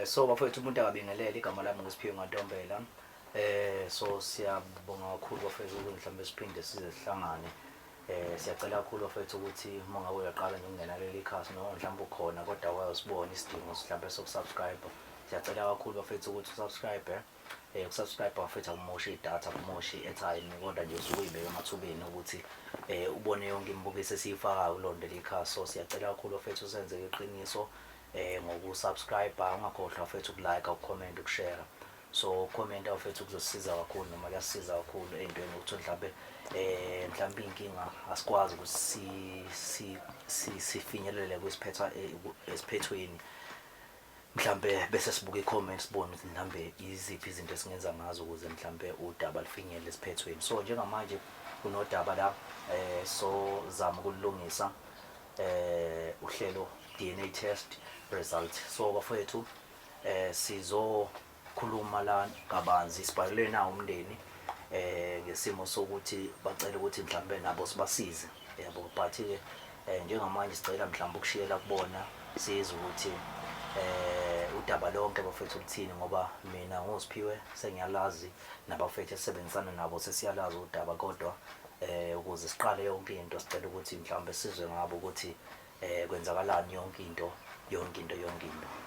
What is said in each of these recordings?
So bafethu umuntu akabingelele igama lami ngiSiphiwe Ntombela. So siyabonga kakhulu bafethu ukuthi mhlambe siphinde size sihlangane. Siyacela kakhulu bafethu ukuthi uma ngabe uyaqala nje ukungena leli khasi noma mhlambe ukhona kodwa wayosibona isidingo mhlambe sokusubscribe. Siyacela kakhulu bafethu ukuthi usubscribe. Ukusubscribe bafethu akumoshi idatha akumoshi airtime kodwa nje usuke uyibeke emathubeni ukuthi ubone yonke imibukiso esiyifakayo kulonto leli khasi. So siyacela kakhulu bafethu usenze iqiniso ngokusubscribe ungakhohlwa bafethu ukulike ucomment ukushare. So comment bafethu kuzosiza kakhulu noma kuyasiza kakhulu entweni ukuthi mhlambe mhlambe inkinga asikwazi ukuthi sifinyelele kwisiphetha esiphethweni mhlambe bese sibuka icomments sibone ukuthi mhlambe iziphi izinto esingenza ngazo ukuze mhlambe udaba lifinyelele esiphethweni. So njengamanje kunodaba la so zama ukulungisa uhlelo DNA test result. So bafethu sizokhuluma la kabanzi sibhalele na umndeni ngesimo sokuthi bacela ukuthi mhlambe nabo sibasize yabo but njengamanje sicela mhlambe ukushiyela kubona sizwe ukuthi udaba lonke bafethu luthini ngoba mina ngoSiphiwe sengiyalazi nabafethu esebenzisana nabo sesiyalazi udaba kodwa ukuze siqale yonke into sicela ukuthi mhlambe sizwe ngabo ukuthi kwenzakalani yonke into.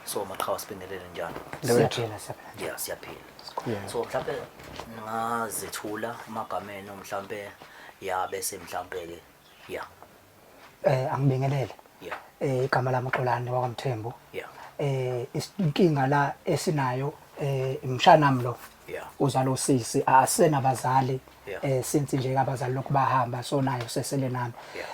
So maqhawe sibingelele njani? Siyaphila. Yeah, siyaphila. So mhlambe ngazethula amagameno mhlambe ya bese mhlambe ke yeah. Angibingelele. Yeah. Igama lami uXolani wakwaMthembu. Yeah. Inkinga la esinayo umshanami lo. Yeah. Uzalo sisi asenabazali. Yeah. Since nje abazali lokhu bahamba so nayo sesele nami.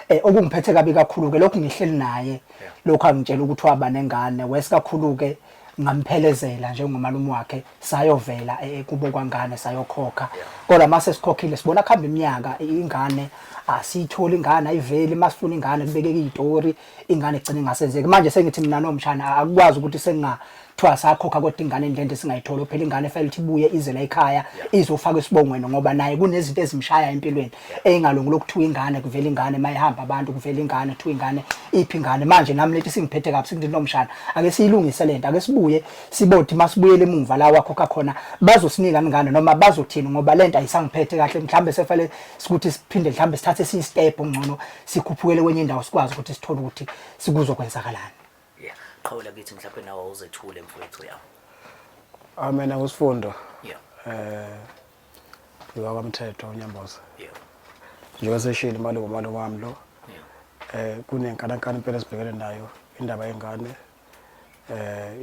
Yeah. Okungiphethe kabi kakhulu ke lokhu ngihleli naye lokho angitshela ukuthi waba nengane wesikakhulu ke ngamphelezela njengomalume wakhe sayovela kubo kwangane sayokhokha kodwa mase sikhokhile sibona khamba iminyaka ingane asiyithola ingane ayiveli masifuna ingane kubekeke izitori ingane igcina ingasenzeki manje sengithi mina nomshana akukwazi ukuthi sengathiwa sakhokha kodwa ingane endlente singayithola phela ingane efanele ukuthi ibuye ize la ekhaya izofaka isibongweni ngoba naye kunezinto ezimshaya empilweni engalungu lokuthiwa ingane kuvela ingane mayihamba abantu kuvela ingane kuthiwa ingane iphi ingane manje nami lethi singiphethe kabi singithi nomshana ake siyilungise lento ake sibuye sibothi masibuyele emuva la wakhokha khona bazosinika ingane noma bazothini ngoba lento ayisangiphethe kahle mhlambe sefale sikuthi siphinde mhlambe sithathe step ongcono sikhuphukele kwenye indawo sikwazi ukuthi sithole ukuthi sikuzokwenzakalani. Yeah. Qhawela kithi mhlawumbe nawe uzethule mfowethu yawo. Mina uSifundo. Yeah. WakwaMthetho uNyamboza. Yeah. Njengoba seshilo malo wami lo. Yeah. Kunenkankana impela sibhekene nayo indaba yengane.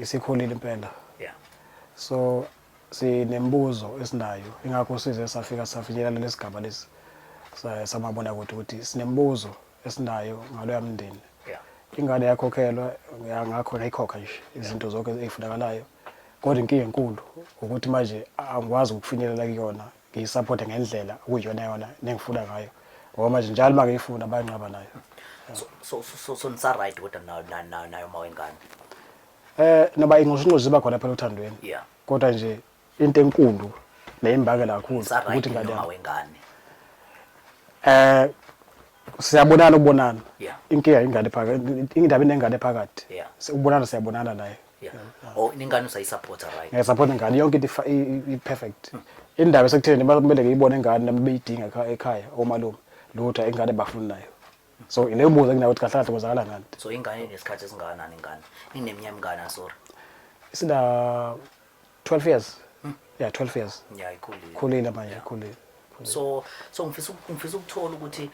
Isikhulile impela. Yeah. So sinembuzo esinayo ingakho size safika safinyelela lesigaba lesi samabona ukuthi sinembuzo esinayo ngalo yamndeni. Yeah. Ingane yakhokhelwa ngakho ngayikhokha nje izinto zonke ezifunakalayo kodwa inkinga enkulu ukuthi manje angikwazi ukufinyelela kuyona ngiyisupport ngendlela okuyona yona nengifuna ngayo ngoba manje njalo mangiyifuna bayanqaba nayo. So nisa right kodwa nayo mawengane. Noba ingqoshingqoshi ziba khona phela uthandweni. Yeah. Kodwa nje into enkulu neyimbangela kakhulu ukuthi ingane mawengane. Siyabonana ukubonana. Yeah. Inkinga ingane phakathi indaba inengane phakathi. Yeah. Ukubonana siyabonana naye. Yeah. Oh ingane usayisupport right. Ngiyasupport ingane yonke into perfect. Indaba esekutheni kumele ngiyibone ingane nami beyidinga ekhaya omalume lutho ingane bafuna nayo. So ile buza nginawo ukuthi kahle kahle kwenzakala ngani. So ingane nesikhathi esingakanani ingane? Ineminyaka mingana sorry. Isina 12 years. Yeah 12 years. Yeah ikhulile. Khulile manje khulile. So ngifisa ukuthola ukuthi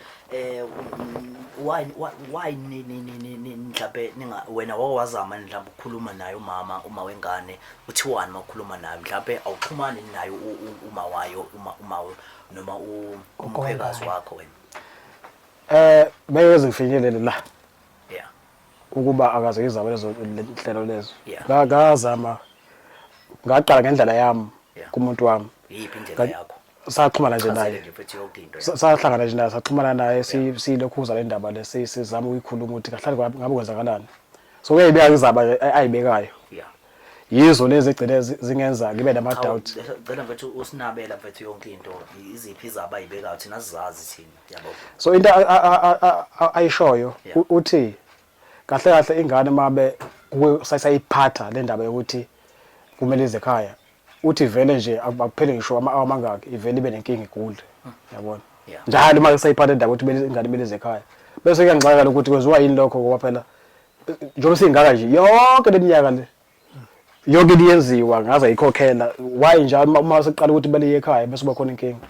why mhlawumbe wena wawazama mhlawumbe ukukhuluma naye uma wengane uthiwani makukhuluma naye mhlawumbe awuxhumani naye uma wayo noma umkhwekazi wakho wena beyeze ngifinyelele la. Yeah. Ukuba akaze izaba lezo hlelo lezo. Yeah. Ngazama ngaqala ngendlela yami kumuntu wami. Yiphi indlela yakho? Saxhumana nje naye. Sahlangana nje naye saxhumana naye silokhuza le ndaba le sizama ukuyikhuluma ukuthi kahle ngabe kwenzakalani. So uyayibeka izaba ayibekayo. Yeah. Yizo lezi egcine zingenza ngibe nama doubt. Ngicela mfethu usinabela mfethu yonke into iziphi izaba ayibekayo thina sizazi thina yabo. So into ayishoyo uthi kahle kahle ingane mabe sayiphatha le ndaba yokuthi kumele ize ekhaya uthi vele nje akuphele ngisho amangaki ivele ibe nenkinga igudle yabona njalo uma sayiphatha indaba ukuthi ingane imele ize ekhaya bese kuyangixaka ukuthi kwenziwa yini lokho ngoba phela njengoba singaka nje yonke leminyaka le yonke iyenziwa ngaze ayikhokhela why njalo uma seqala ukuthi bele ekhaya bese kuba khona inkinga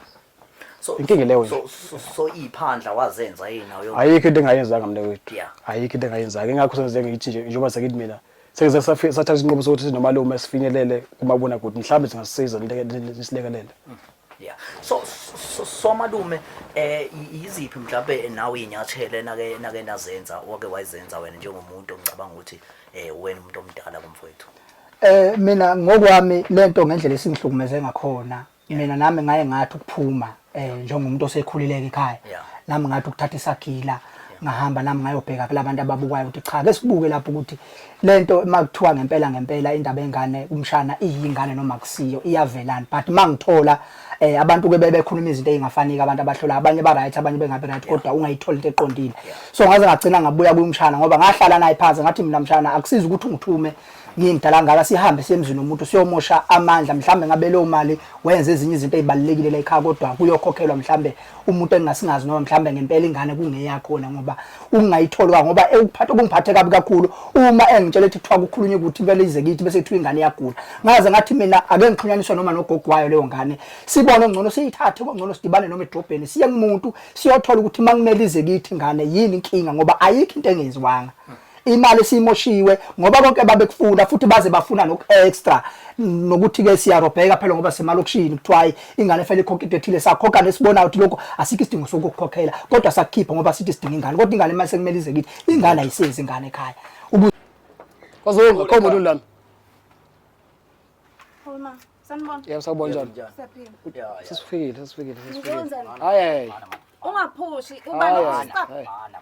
inkinga leyo so iphandla wazenza yini nayo ayikho into engayenzanga mina wethu ayikho into engayenzanga ingakho senze ngithi nje njengoba sekithi mina sekuze sathatha isinqumo sokuthi nomalume sifinyelele kumabona kude mhlawumbe singasisiza lesilekelele so malume iziphi mhlawumbe nawe inyathele nake nazenza wake wayizenza wena njengomuntu ongicabanga ukuthi wena umuntu omdala kumfowethu mina ngokwami lento ngendlela esingihlukumeze ngakhona mina nami ngaye ngathi ukuphuma njengomuntu osekhulileke ekhaya nami ngathi ukuthatha isagila ngahamba nami ngayobheka kulabantu ababukwayo ukuthi cha ke sibuke lapho ukuthi lento makuthiwa ngempela indaba engane umshana iyingane noma kusiyo iyavelana but mangithola abantu ke bebekhuluma izinto ezingafaniki abantu abahlola abanye ba right abanye bengabe right kodwa ungayithola into eqondile so ngaze ngagcina ngabuya kumshana ngoba ngahlala naye phansi ngathi mina mshana akusiza ukuthi ungithume ngiyindala ngaka sihambe semzini umuntu siyomosha amandla mhlambe ngabe leyo mali wenze ezinye izinto ezibalekile la ekhaya kodwa kuyokhokhelwa mhlambe umuntu engasingazi noma mhlambe ngempela ingane kungeyakhona ngoba ungayithola ngoba ukuphatha kungiphathe kabi kakhulu uma engitshela ethi kuthiwa kukhulunywe ukuthi vele ize kithi bese kuthiwa ingane iyagula ngaze ngathi mina ake ngixhunyaniswa noma nogogwayo leyo ngane sibone ngcono siyithathe kongcono sidibane noma edrobheni siye kumuntu siyothola ukuthi mangimele ize kithi ingane yini inkinga ngoba ayikho into engenziwanga imali simoshiwe ngoba konke babekufuna futhi baze bafuna nok extra nokuthi ke siyarobheka phela ngoba semalokishini kuthiwa ingane efela ikhokhe ethile sakhokha nesibona ukuthi lokho asikho isidingo sokukhokhela kodwa sakukhipha ngoba sithi sidinga ingane kodwa ingane mase kumele ize kithi ingane ayisezi ingane ekhaya kwazonga khoma umuntu lami Uma sanibona yebo sakubona njalo siyaphila sisifikile hayi ungaphushi ubani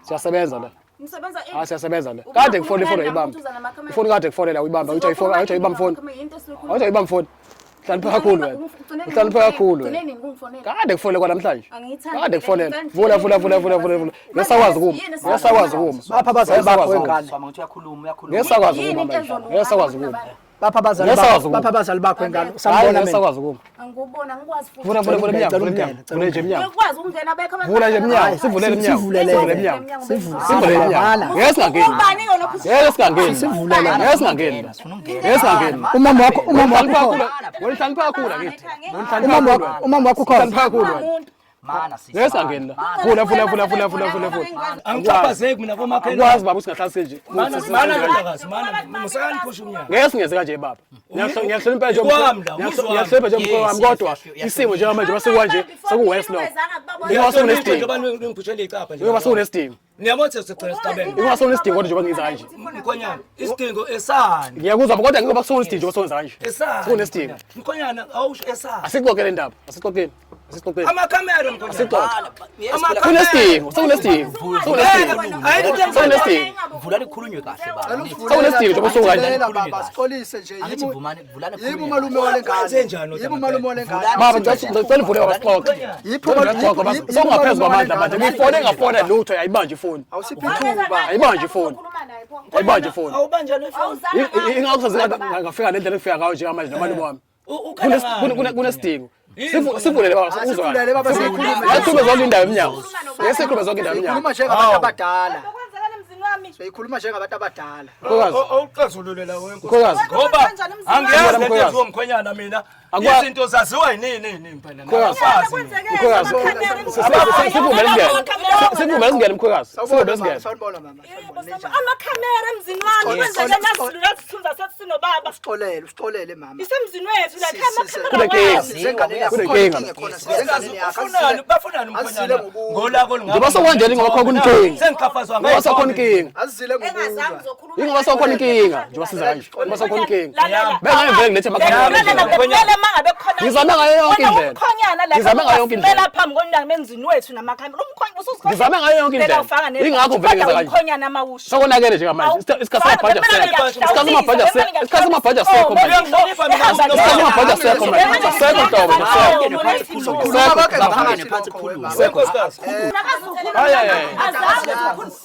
siyasebenza la Nisebenza siyasebenza la kade ngifone ifone ibamba ifone kade ngifone la uyibamba uthi ayibamba phone uthi ayibamba phone hlanipha kakhulu wena hlanipha kakhulu wena kade ngifone kwa namhlanje kade ngifonela vula ngesakwazi kuma bapha abazali bakho engane sama ukuthi uyakhuluma ngesakwazi kuma ngesakwazi kuma bapha abazali bakho engane sambona mina ngesakwazi kuma angubona ngikwazi futhi vula nje emnyango ukwazi ukungena bekho vula nje emnyango sivulele emnyango sivulele emnyango ngesingangeni ubani yona futhi ngesingangeni sivulele ngesingangeni umama wakho wena hlanipha kakhulu akithi umama wakho ukhona hlanipha kakhulu mana sisi ngesangeni la vula angichaphazeki mina komakhelwane akwazi baba usingahlalisile nje mana ndakazi mana musakani phusha umnyaka ngesingeze kanje baba ngiyahlonipha nje ngiyahlonipha nje umkhulu wami kodwa isimo nje manje masekwa nje sekuwest lo njengoba ngiphushele icapha nje ngoba sekunesidingo niyabona sesicela sicabene ngoba sekunesidingo kodwa nje ngiza kanje mkhonyana isidingo esani ngiyakuzwa kodwa ngoba sekunesidingo sokwenza kanje esani sekunesidingo mkhonyana awusho esani asixoxele indaba asixoxele amakamera mkhonyana kunesidingo sekunesidingo vula likhulunywe kahle baba sekunesidingo njengoba sokanje baba sixolise nje angithi vumane vulane yibo malume wale ngane yibo malume wale ngane baba ngicela ivule wasixoxe sokungaphezu kwamandla manje ngifone lutho ayibanje ifoni awusiphi ithuba ayibanje ifoni ayibanje ifoni awubanja lo phone ingakho ngafika nendlela ngifika ngayo nje manje nomalume wami kunesidingo sivulele baba sivulele baba sikhuluma sikhulume zonke indawo emnyango ngesikhulume zonke indawo emnyango njengabantu abadala kwenzakala emzini wami siyikhuluma njengabantu abadala awuxazululela wena Khokazi ngoba angiyazi lento zomkhonyana mina izinto zaziwa yini phela nabafazi sivumele singene mkhokazi sivumele singene sanibona mama amakhamera emzini wami kwenzakala nasidlula sithunza sethi sinobaba usixolele mama isemzini wethu la khamakhamera bafunani mkhonyana ngolako ngoba sokwanje ngoba kuninkinga sengikhafazwa ngoba sokhona inkinga azizile engazange zokhuluma ingoba sokhona inkinga njengoba siza kanje ngoba sokhona inkinga bengayivele ngilethe amakhamera mangabe khona ngizame ngayo yonke indlela ukhonyana la ngizame ngayo yonke indlela lapha phambi konyango emzini wethu namakhamera Ngizame ngayo yonke indlela. Ingakho vele ngenza kanje. Umkhonyana amawusha. Sokonakele nje manje. Isikhathi samabhaja sekho. Isikhathi samabhaja sekho. Isikhathi samabhaja sekho manje. Isikhathi samabhaja sekho manje. Sekho Ntobe.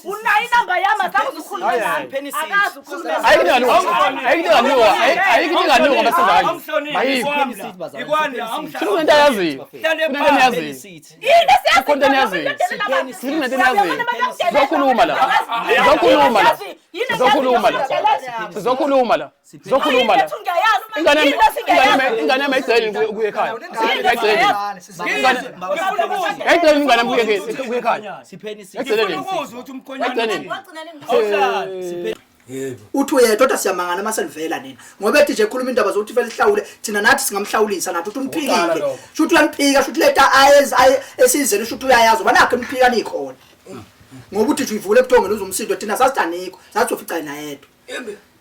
Unayo inamba yami akazukhuluma nami. Akazukhuluma. Ayikho basenza kanje. Ikwanda Shilo into ayaziyo. Into ayaziyo. Content yaziyo. Into yaziyo. Zokhuluma la. Zokhuluma la. Zokhuluma la. Zokhuluma la. Zokhuluma la. Ingane yami ayigceli kuye ekhaya. Ayigceli. Ayigceli ingane yami kuye ekhaya. Ayigceli. Uthi uyedwa kodwa siyamangana mase livela nina ngoba ethi nje khuluma indaba zokuthi vele ihlawule thina nathi singamhlawulisa nathi uthi umphikile shuthi uyamphika shuthi leta esizeni shuthi uyayazi banakho imphika nikhona ngoba uthi uvule ebuthongeni uzumsindo thina sasidaniko sathi ufica yena yedwa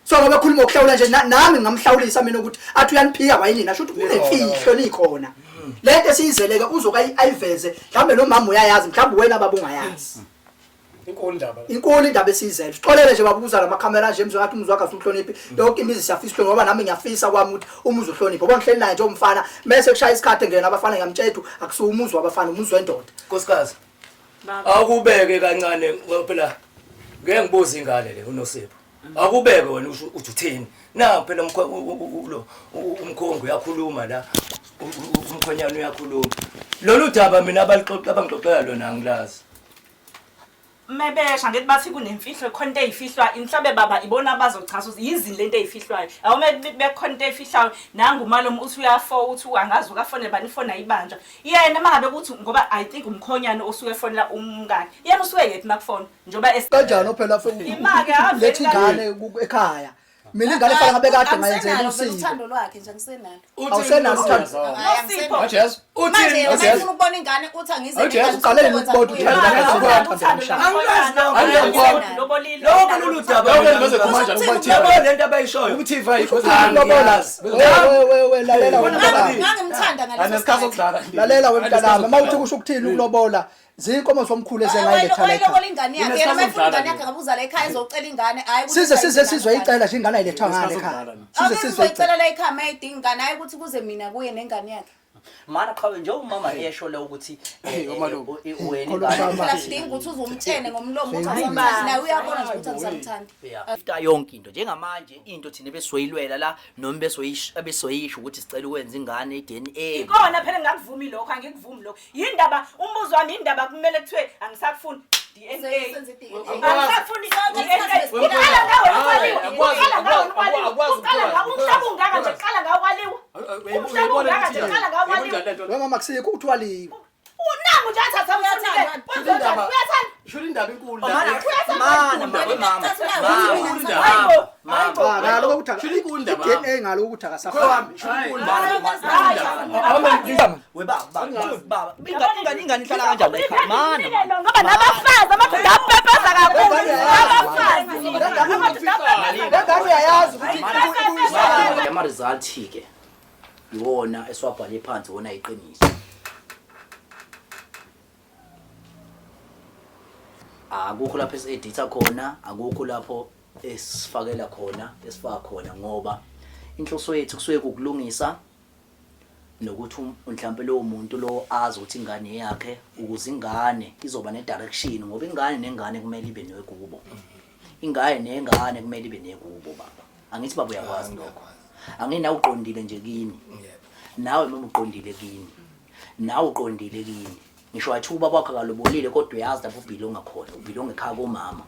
so ngoba ekhuluma ukuhlawula nje nami ngamhlawulisa mina ukuthi athi uyaniphiya wayinina shuthi kunefihlo nikhona lento esiyizeleke uzoka ayiveze mhlambe lo mama uyayazi mhlambe wena baba ungayazi inkulu indaba esizele sixolele nje babuza lamakhamera nje emzwe ngathi umuzwa wakhe uhloniphi yonke imizi siyafisa ngoba nami ngiyafisa kwami ukuthi umuzi uhloniphe ngoba ngihleli naye nje umfana mase kushaya isikhathi ngena abafana ngiyamtshela akusuka umuzi wabafana umuzi wendoda Nkosikazi akubeke kancane phela ngeke ngibuze ingane le uNosipho akubeke wena uthi uthini na phela lo umkhongo uyakhuluma la umkhonyana uyakhuluma lolu daba mina abangixoxela lona angilazi Mebesha ngithi bathi kunemfihlo khona into eyifihlwa inhlabe baba ibona bazochaza ukuthi yizini lento eyifihlwayo awume bekhona into eyifihlayo nangu malomo uthi uyafo uthi angazi ukafone bani ifona ayibanja yena mangabe ukuthi ngoba I think umkhonyana osuke efonela umngane yena usuke yethi makufona njoba kanjani phela foni imake lethi ingane ekhaya mina ingane fana ngabe kade ngayenzela usiko uthando lwakhe nje ngisenalo awusenalo uthando Yes manje ufuna ukubona ingane uthi angize uqalele ukubona lokho lolu daba bese kumanje ukuthi lento abayishoyo ukuthi we lalela wena ngangimthanda anesikhathi sokudlala lalela wemntanami mawuthi kusho ukuthini ukulobola zinkomo zomkhulu ezengayiletha la lobola ingane yakhe yena mayifuna ingane yakhe ngabuza la ekhaya ezocela ingane hayi sizwe icela nje ingane ayilethwa ngale ekhaya sizwe icela la ekhaya mayidinga ingane hayi ukuthi kuze mina kuye nengane yakhe mana qhawe nje umama esho la ukuthi wena ingane sidinga ukuthi uzumtshene ngomlomo ukuthi asamthanda naye uyabona nje ukuthi angisamthanda ifta yonke into njengamanje into thina besoyilwela la noma besoyisho ukuthi sicela ukwenza ingane iDNA ikona phela ngakuvumi lokho angikuvumi lokho yindaba umbuzo wami indaba kumele kuthiwe angisakufuni DNA angisakufuni qala ngawe ungaka nje qala ngawe kwaliwa we mama kusikho ukuthi waliwa unangu nje athatha umthike uyathanda shula indaba enkulu ngalo ukuthi shula inkulu indaba DNA ngalo ukuthi akasafani we baba ingane ihlala kanjani ekhaya mana ngoba nabafazi amadoda apepeza kakhulu abafazi ngane uyayazi ukuthi ama result ke iwona eswabhale phansi wona iqiniso akukho lapho eseditha khona akukho lapho esifakela khona esifaka khona ngoba inhloso yethu kusuke ukulungisa nokuthi mhlawumbe lo muntu lo azi ukuthi ingane yakhe ukuze ingane izoba ne direction ngoba ingane nengane kumele ibe nekubo ingane nengane kumele ibe nekubo baba angithi baba uyakwazi lokho angina uqondile nje kini nawe mama uqondile kini nawe uqondile kini ngisho wathi ubaba wakhe akalobolile kodwa uyazi lapho ubhilonga khona ubhilonga ekhaya komama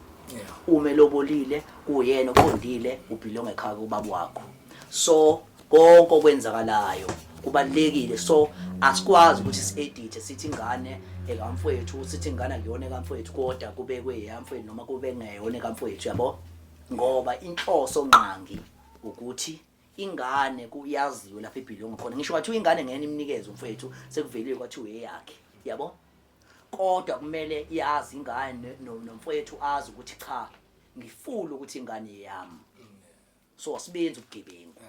uma elobolile kuyena oqondile ubhilonga ekhaya kubaba wakho so konke okwenzakalayo kubalekile so asikwazi ukuthi si-edit sithi ingane ekamfowethu sithi ingane akuyona ekamfowethu kodwa kubekwe eyamfowethu noma kube ngeyona ekamfowethu yabo ngoba inhloso nqangi ukuthi ingane kuyaziwe lapha eBhilongo khona ngisho wathi ingane ngene imnikeze umfowethu sekuveliwe kwathi uyeyakhe yabo kodwa kumele yazi ingane nomfowethu azi ukuthi cha ngifuna ukuthi ingane yami so asibenze ubugebengu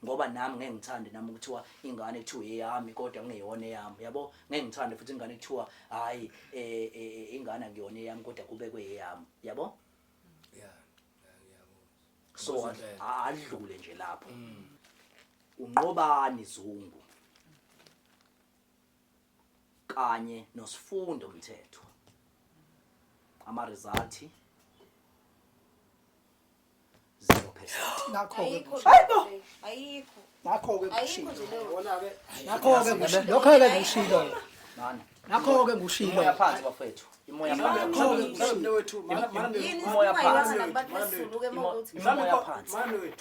ngoba nami ngeke ngithande nami ukuthiwa ingane kuthiwa eyami kodwa kungeyona eyami yabo ngeke ngithande futhi ingane kuthiwa hayi ingane akuyona eyami kodwa kube kweyami yabo so adlule nje lapho unqobani Zungu kanye noSifundo Mthetho ama result 0%. Nakho-ke ayikho nje leyo nakho-ke lokho-ke ngushilo Nani? nakho-ke ngushilo Imoya phansi bafethu. Imoya phansi. Imoya phansi. Imoya phansi.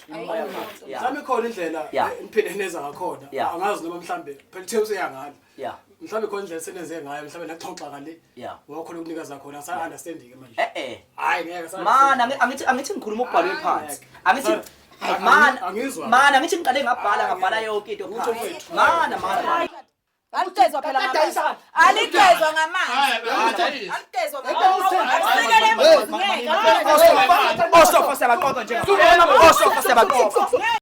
Imoya phansi. Yeah. Mhlawumbe khona indlela Yeah. niphinde neza ngakhona Yeah. angazi noma mhlawumbe phela uthe useyangalo Yeah. mhlawumbe khona indlela senenze ngayo mhlawumbe naxoxa ngale Yeah. wakhona ukunikeza khona sa understanding manje hayi ngeke Man, angithi ngikhuluma ukubhalwe phansi. Angithi angizwa. man angithi ngiqale ngabhala yonke into phansi. Man. Aligezwa phela ngamanzi. Aligezwa ngamanzi. Aligezwa ngamanzi. Osofa sebaqoqa nje. Osofa sebaqoqa.